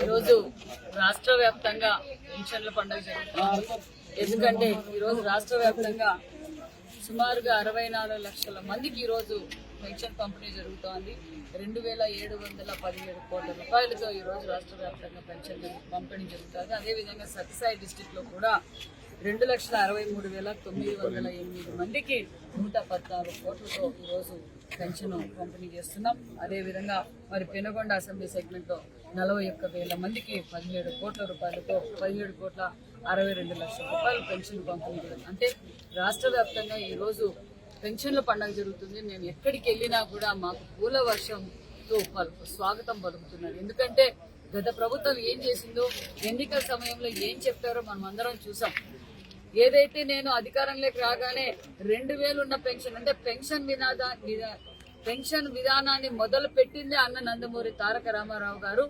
ఈరోజు రాష్ట్ర వ్యాప్తంగా పెన్షన్ల పండుగ జరుగుతుంది. ఎందుకంటే ఈరోజు రాష్ట్ర వ్యాప్తంగా సుమారుగా 64 లక్షల మందికి ఈరోజు పెన్షన్ పంపిణీ జరుగుతోంది. 2717 కోట్ల రూపాయలతో ఈరోజు రాష్ట్ర వ్యాప్తంగా పెన్షన్ పంపిణీ జరుగుతుంది. అదేవిధంగా సత్యసాయి డిస్టిక్ లో కూడా 2,63,908 మందికి 116 కోట్లతో ఈరోజు పెన్షన్ పంపిణీ చేస్తున్నాం. అదేవిధంగా మరి పెనుగొండ అసెంబ్లీ సెగ్మెంట్ లో 41,000 మందికి 17 కోట్ల రూపాయలతో 17,62 లక్షల రూపాయలు పెన్షన్ పంపిణీ జరుగుతుంది. అంటే రాష్ట్ర వ్యాప్తంగా ఈరోజు పెన్షన్ల పండుగ జరుగుతుంది. మేము ఎక్కడికి వెళ్ళినా కూడా మాకు పూల వర్షంతో స్వాగతం పలుకుతున్నారు. ఎందుకంటే గత ప్రభుత్వం ఏం చేసిందో, ఎన్నికల సమయంలో ఏం చెప్పారో మనం అందరం చూసాం. ఏదైతే నేను అధికారంలోకి రాగానే 2,000 ఉన్న పెన్షన్ అంటే పెన్షన్ విధానాన్ని మొదలు పెట్టిందే అన్న నందమూరి తారక రామారావు గారు.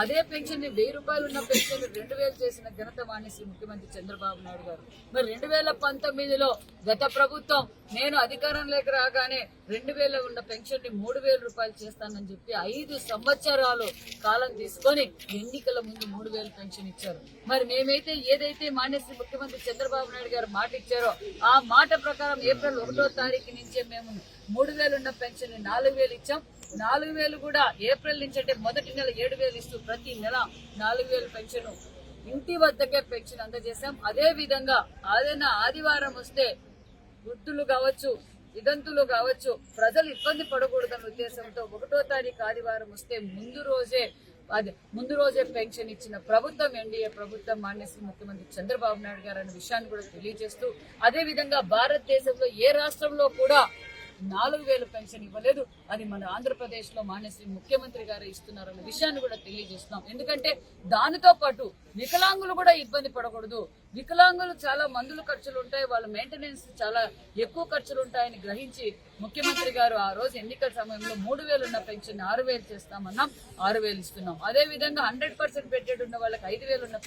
అదే పెన్షన్ 1,000 రూపాయలు ఉన్న పెన్షన్ 2,000 చేసిన ఘనత మానేసి ముఖ్యమంత్రి చంద్రబాబు నాయుడు గారు. మరి 2019లో గత ప్రభుత్వం నేను అధికారంలోకి రాగానే 2,000 ఉన్న పెన్షన్ ని 3,000 రూపాయలు చేస్తానని చెప్పి 5 సంవత్సరాలు కాలం తీసుకొని ఎన్నికల ముందు 3,000 పెన్షన్ ఇచ్చారు. మరి మేమైతే ఏదైతే మానేసి ముఖ్యమంత్రి చంద్రబాబు నాయుడు గారు మాట ఇచ్చారో ఆ మాట ప్రకారం ఏప్రిల్ 1వ తారీఖు నుంచే మేము 3,000 ఉన్న పెన్షన్ ని 4,000 ఇచ్చాం. 4,000 కూడా ఏప్రిల్ నుంచి అంటే మొదటి నెల 7,000 ఇస్తూ ప్రతి నెల 4,000 పెన్షన్ ఇంటి వద్దకే పెన్షన్ అందజేశాం. అదే విధంగా ఏదైనా ఆదివారం వస్తే వృద్ధులు కావచ్చు, వితంతులు కావచ్చు, ప్రజలు ఇబ్బంది పడకూడదన్న ఉద్దేశంతో 1వ తారీఖు ఆదివారం వస్తే ముందు రోజే పెన్షన్ ఇచ్చిన ప్రభుత్వం ఎన్డీఏ ప్రభుత్వం మానేసి ముఖ్యమంత్రి చంద్రబాబు నాయుడు గారు అనే విషయాన్ని కూడా తెలియజేస్తూ, అదే విధంగా భారతదేశంలో ఏ రాష్ట్రంలో కూడా 4,000 పెన్షన్ ఇవ్వలేదు. అది మన ఆంధ్రప్రదేశ్ లో మానేసి ముఖ్యమంత్రి గారు ఇస్తున్నారన్న విషయాన్ని కూడా తెలియజేస్తున్నాం. ఎందుకంటే దానితో పాటు వికలాంగులు కూడా ఇబ్బంది పడకూడదు. వికలాంగులు చాలా మందుల ఖర్చులు ఉంటాయి, వాళ్ళ మెయింటెనెన్స్ చాలా ఎక్కువ ఖర్చులు ఉంటాయని గ్రహించి ముఖ్యమంత్రి గారు ఆ రోజు ఎన్నికల సమయంలో 3,000 ఉన్న పెన్షన్ 6,000 చేస్తామన్నాం, 6,000 ఇస్తున్నాం. అదే విధంగా 100% పెట్టేది ఉన్న వాళ్ళకి 5,000 ఉన్న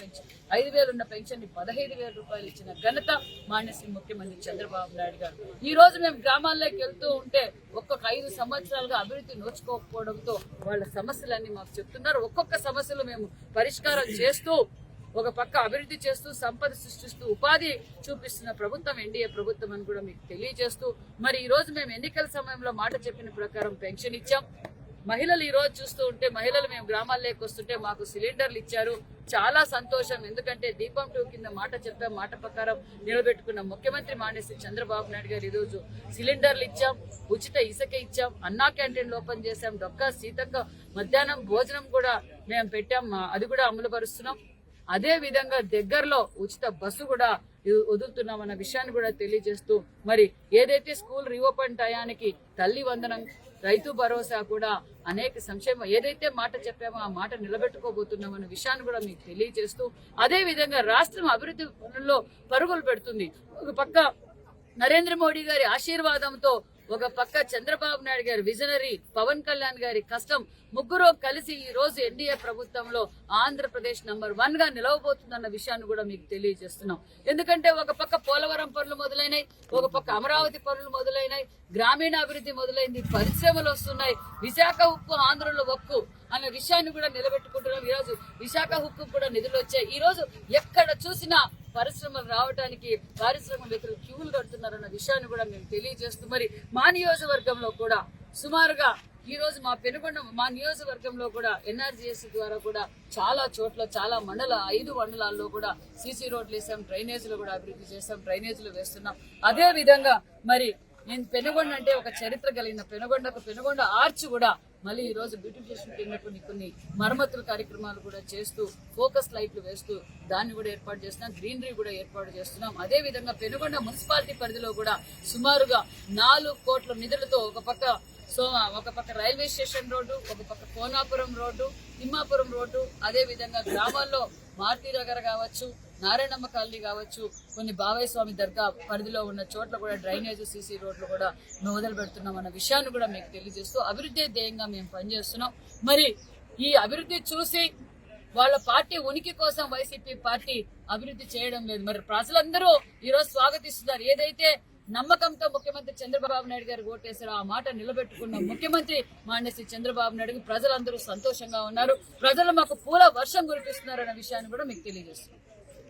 పెన్షన్ ని 15,000 రూపాయలు ఇచ్చిన ఘనత మానేసి ముఖ్యమంత్రి చంద్రబాబు నాయుడు గారు. ఈ రోజు మేము గ్రామాల్లోకి వెళ్తూ ఉంటే ఒక్కొక్క 5 సంవత్సరాలుగా అభివృద్ధి నోచుకోకపోవడంతో వాళ్ళ సమస్యలన్నీ మాకు చెప్తున్నారు. ఒక్కొక్క సమస్యలు మేము పరిష్కారం చేస్తూ, ఒక పక్క అభివృద్ధి చేస్తూ, సంపద సృష్టిస్తూ, ఉపాధి చూపిస్తున్న ప్రభుత్వం ఎన్డీఏ ప్రభుత్వం అని కూడా మీకు తెలియజేస్తూ, మరి ఈ రోజు మేము ఎన్నికల సమయంలో మాట చెప్పిన ప్రకారం పెన్షన్ ఇచ్చాం. మహిళలు ఈ రోజు చూస్తూ ఉంటే మేము గ్రామాల్లోకి వస్తుంటే మాకు సిలిండర్లు ఇచ్చారు. చాలా సంతోషం. ఎందుకంటే దీపం 2 కింద మాట చెప్పాం, మాట ప్రకారం నిలబెట్టుకున్న ముఖ్యమంత్రి మానేసి చంద్రబాబు నాయుడు గారు ఈ రోజు సిలిండర్లు ఇచ్చాం, ఉచిత ఇసుక ఇచ్చాం, అన్నా క్యాంటీన్లు ఓపెన్ చేశాం, డొక్కా సీతక్క మధ్యాహ్నం భోజనం కూడా మేము పెట్టాం, అది కూడా అమలు పరుస్తున్నాం. అదే విధంగా దగ్గరలో ఉచిత బస్సు కూడా వదులుతున్నామన్న విషయాన్ని కూడా తెలియజేస్తూ, మరి ఏదైతే స్కూల్ రీఓపెన్ టయానికి తల్లి వందనం, రైతు భరోసా కూడా అనేక సంక్షేమ ఏదైతే మాట చెప్పామో ఆ మాట నిలబెట్టుకోబోతున్నామన్న విషయాన్ని కూడా మీకు తెలియజేస్తూ, అదే విధంగా రాష్ట్రం అభివృద్ధి పనుల్లో పరుగులు పెడుతుంది. ఒక పక్క నరేంద్ర మోడీ గారి ఆశీర్వాదంతో, ఒక పక్క చంద్రబాబు నాయుడు గారి విజనరీ, పవన్ కళ్యాణ్ గారి కష్టం, ముగ్గురు కలిసి ఈ రోజు ఎన్డీఏ ప్రభుత్వంలో ఆంధ్రప్రదేశ్ నంబర్ 1 గా నిలవబోతుందన్న విషయాన్ని కూడా మీకు తెలియజేస్తున్నాం. ఎందుకంటే ఒక పక్క పోలవరం పనులు మొదలైనాయి, ఒక పక్క అమరావతి పనులు మొదలైనాయి, గ్రామీణ అభివృద్ధి మొదలైంది, పరిశ్రమలు వస్తున్నాయి, విశాఖ ఉక్కు ఆంధ్రలో ఒక్కు అన్న విషయాన్ని కూడా నిలబెట్టుకుంటున్నాం. ఈ రోజు విశాఖ ఉక్కు కూడా నిధులు వచ్చాయి. ఈ రోజు ఎక్కడ చూసినా పరిశ్రమలు రావడానికి పారిశ్రామికవేత్తలు క్యూలు కడుతున్నారన్న విషయాన్ని కూడా మేము తెలియజేస్తూ, మరి మా నియోజకవర్గంలో కూడా సుమారుగా ఈ రోజు మా నియోజకవర్గంలో కూడా ఎన్ఆర్జీఎస్ ద్వారా కూడా చాలా చోట్ల చాలా 5 మండలాల్లో కూడా సీసీ రోడ్లు వేసాం, డ్రైనేజీలు కూడా అభివృద్ధి చేసాం, డ్రైనేజీలు వేస్తున్నాం. అదే విధంగా మరి నేను పెనుగొండ అంటే ఒక చరిత్ర కలిగిన పెనుగొండ ఆర్చ్ కూడా మళ్ళీ ఈ రోజు బ్యూటిఫికేషన్ కింద కొన్ని మరమ్మతుల కార్యక్రమాలు కూడా చేస్తూ, ఫోకస్ లైట్లు వేస్తూ దాన్ని కూడా ఏర్పాటు చేస్తున్నాం, గ్రీనరీ కూడా ఏర్పాటు చేస్తున్నాం. అదే విధంగా పెనుగొండ మున్సిపాలిటీ పరిధిలో కూడా సుమారుగా 4 కోట్ల నిధులతో ఒక పక్క రైల్వే స్టేషన్ రోడ్డు, ఒక పక్క కోనాపురం రోడ్డు, తిమ్మాపురం రోడ్డు, అదే విధంగా గ్రామాల్లో మారుతీనగర్ కావచ్చు, నారాయణమ్మ కాలనీ కావచ్చు, కొన్ని బావయ్య స్వామి దర్గా పరిధిలో ఉన్న చోట్ల కూడా డ్రైనేజ్, సీసీ రోడ్లు కూడా మొదలు పెడుతున్నాం అన్న విషయాన్ని కూడా మీకు తెలియజేస్తూ, అభివృద్ధి ధ్యేయంగా మేము పనిచేస్తున్నాం. మరి ఈ అభివృద్ధి చూసి వాళ్ళ పార్టీ ఉనికి కోసం వైసీపీ పార్టీ అభివృద్ధి చేయడం లేదు. మరి ప్రజలందరూ ఈరోజు స్వాగతిస్తున్నారు. ఏదైతే నమ్మకంతో ముఖ్యమంత్రి చంద్రబాబు నాయుడు గారు ఓటేశారు. ఆ మాట నిలబెట్టుకున్న ముఖ్యమంత్రి మాన్య శ్రీ చంద్రబాబు నాయుడు ప్రజలందరూ సంతోషంగా ఉన్నారు. ప్రజలు మాకు పూల వర్షం కురిపిస్తున్నారు అన్న విషయాన్ని కూడా మీకు తెలియజేస్తున్నారు.